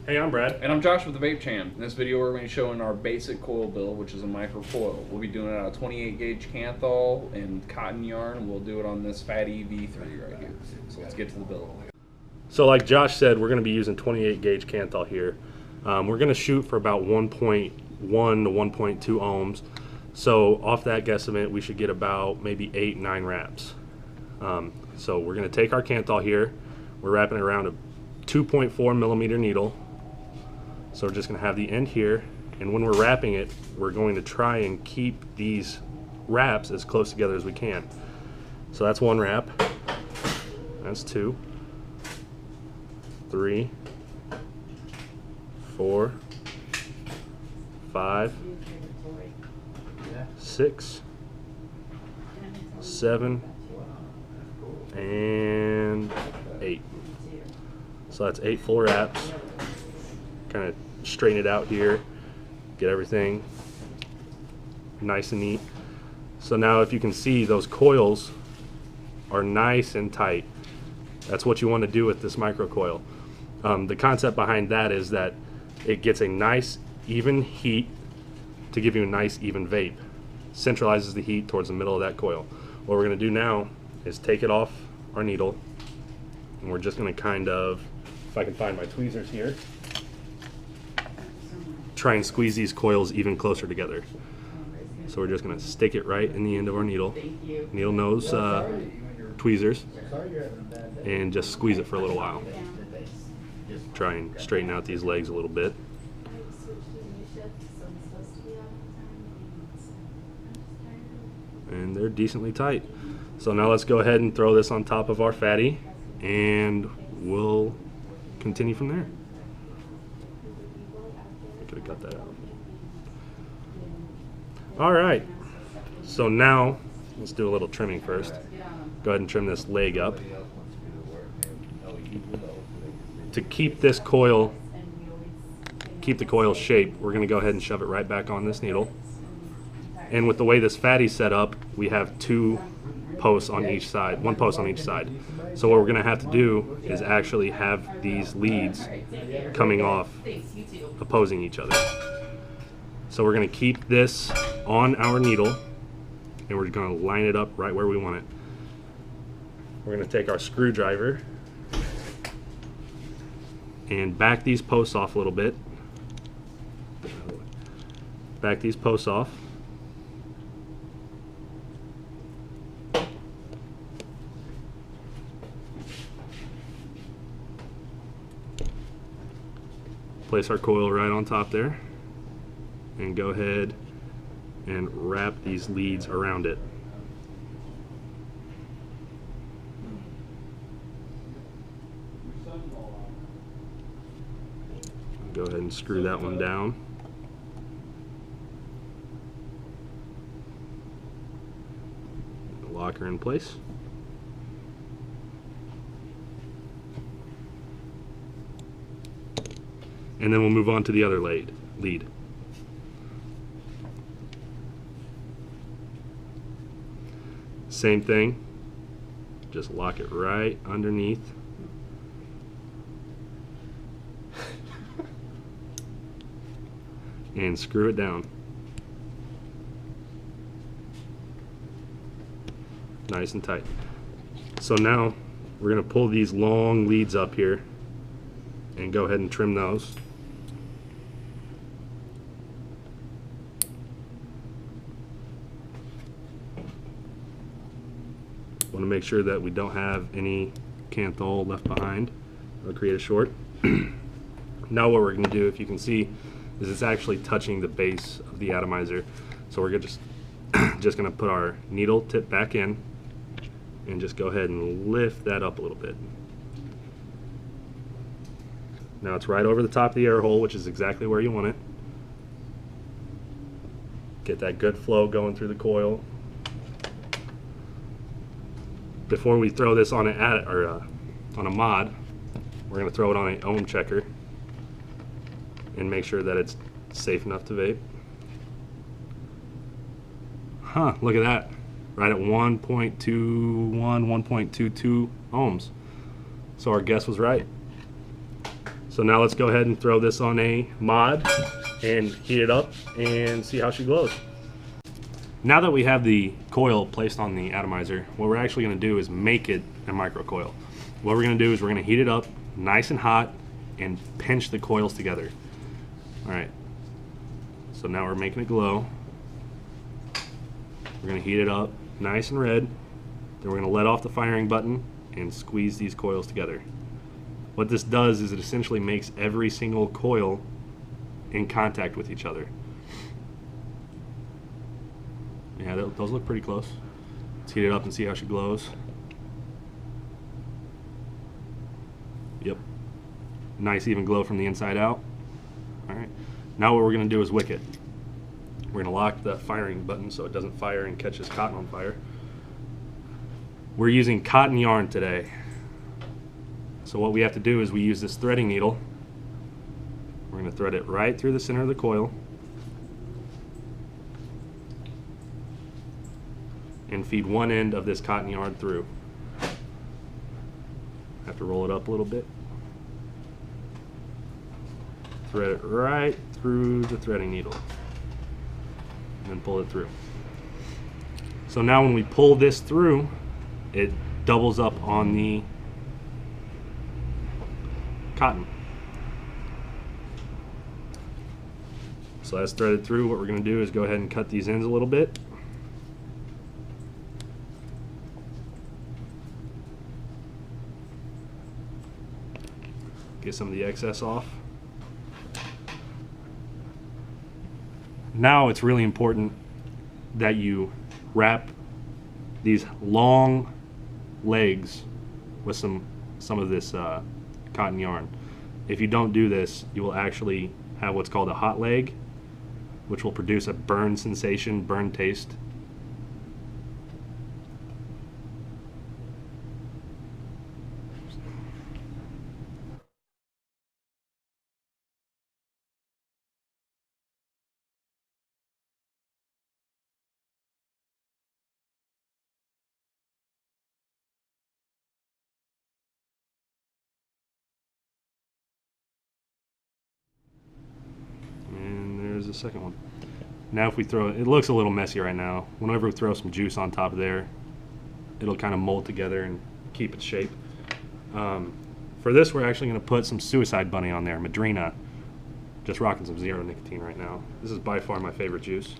Hey, I'm Brad. And I'm Josh with the Vape Cham. In this video, we're going to be showing our basic coil build, which is a micro coil. We'll be doing it out of 28 gauge Canthol and cotton yarn. We'll do it on this Fatty V3 right here. So let's get to the build. So like Josh said, we're going to be using 28 gauge Canthol here. We're going to shoot for about 1.1 to 1.2 ohms. So off that guesstimate, we should get about maybe 8-9 wraps. So we're going to take our Canthol here. We're wrapping it around a 2.4 millimeter needle. So we're just going to have the end here, and when we're wrapping it, we're going to try and keep these wraps as close together as we can. So that's one wrap, that's 2, 3, 4, 5, 6, 7, and 8. So that's 8 full wraps. Kind of straighten it out here, get everything nice and neat. So now if you can see, those coils are nice and tight. That's what you want to do with this micro coil. The concept behind that is that it gets a nice even heat to give you a nice even vape. Centralizes the heat towards the middle of that coil. What we're going to do now is take it off our needle, and we're just going to kind of, if I can find my tweezers here, try and squeeze these coils even closer together. So we're just going to stick it right in the end of our needle. Needle nose tweezers, and just squeeze it for a little while. Try and straighten out these legs a little bit. And they're decently tight. So now let's go ahead and throw this on top of our fatty, and we'll continue from there. Could have cut that out. All right, so now let's do a little trimming first. Go ahead and trim this leg up. To keep this coil, keep the coil shape, we're going to go ahead and shove it right back on this needle. And with the way this fatty's set up, we have 2 posts on each side, 1 post on each side. So what we're going to have to do is actually have these leads coming off, opposing each other. So we're going to keep this on our needle, and we're going to line it up right where we want it. We're going to take our screwdriver and back these posts off a little bit. Back these posts off. Place our coil right on top there, and go ahead and wrap these leads around it. Go ahead and screw that one down. Lock her in place. And then we'll move on to the other lead. Same thing, just lock it right underneath. And screw it down. Nice and tight. So now we're going to pull these long leads up here and go ahead and trim those. Want to make sure that we don't have any Canthol left behind. It'll create a short. Now what we're going to do, if you can see, is it's actually touching the base of the atomizer. So we're just going to put our needle tip back in and just go ahead and lift that up a little bit. Now it's right over the top of the air hole, which is exactly where you want it. Get that good flow going through the coil. Before we throw this on on a mod, we're going to throw it on an ohm checker and make sure that it's safe enough to vape. Huh, look at that. Right at 1.21, 1.22 ohms. So our guess was right. So now let's go ahead and throw this on a mod and heat it up and see how she glows. Now that we have the coil placed on the atomizer, what we're actually going to do is make it a microcoil. What we're going to do is we're going to heat it up nice and hot and pinch the coils together. Alright, so now we're making it glow. We're going to heat it up nice and red. Then we're going to let off the firing button and squeeze these coils together. What this does is it essentially makes every single coil in contact with each other. Yeah, those look pretty close. Let's heat it up and see how she glows. Yep. Nice even glow from the inside out. Alright. Now what we're going to do is wick it. We're going to lock the firing button so it doesn't fire and catches cotton on fire. We're using cotton yarn today. So what we have to do is we use this threading needle. We're going to thread it right through the center of the coil and feed one end of this cotton yarn through. Have to roll it up a little bit. Thread it right through the threading needle and then pull it through. So now when we pull this through, it doubles up on the cotton. So that's threaded through. What we're going to do is go ahead and cut these ends a little bit. Get some of the excess off. Now it's really important that you wrap these long legs with some of this cotton yarn. If you don't do this, you will actually have what's called a hot leg, which will produce a burn sensation, burn taste. The second one. Now if we throw it looks a little messy right now. Whenever we throw some juice on top of there, it'll kind of mold together and keep its shape. For this, we're actually going to put some Suicide Bunny on there, Madrina. Just rocking some zero nicotine right now. This is by far my favorite juice.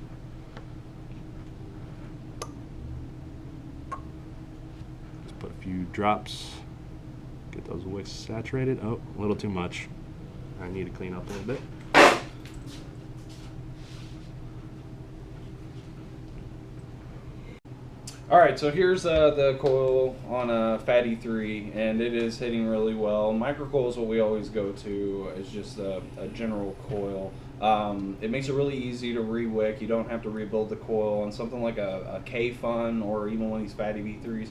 Just put a few drops. Get those wicks saturated. Oh, a little too much. I need to clean up a little bit. Alright, so here's the coil on a Fatty 3, and it is hitting really well. Microcoil is what we always go to. It's just a general coil. It makes it really easy to re-wick. You don't have to rebuild the coil. And something like a K-Fun or even one of these Fatty V3s,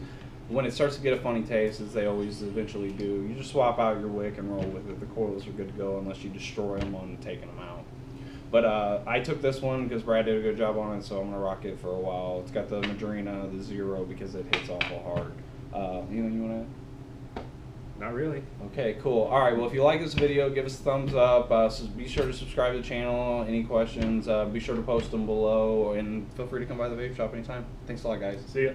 when it starts to get a funny taste, as they always eventually do, you just swap out your wick and roll with it. The coils are good to go unless you destroy them on taking them out. But I took this one because Brad did a good job on it, so I'm going to rock it for a while. It's got the Madrina, the Zero, because it hits awful hard. Anything you want to add? Not really. Okay, cool. All right, well, if you like this video, give us a thumbs up. So be sure to subscribe to the channel. Any questions, be sure to post them below. And feel free to come by the vape shop anytime. Thanks a lot, guys. See ya.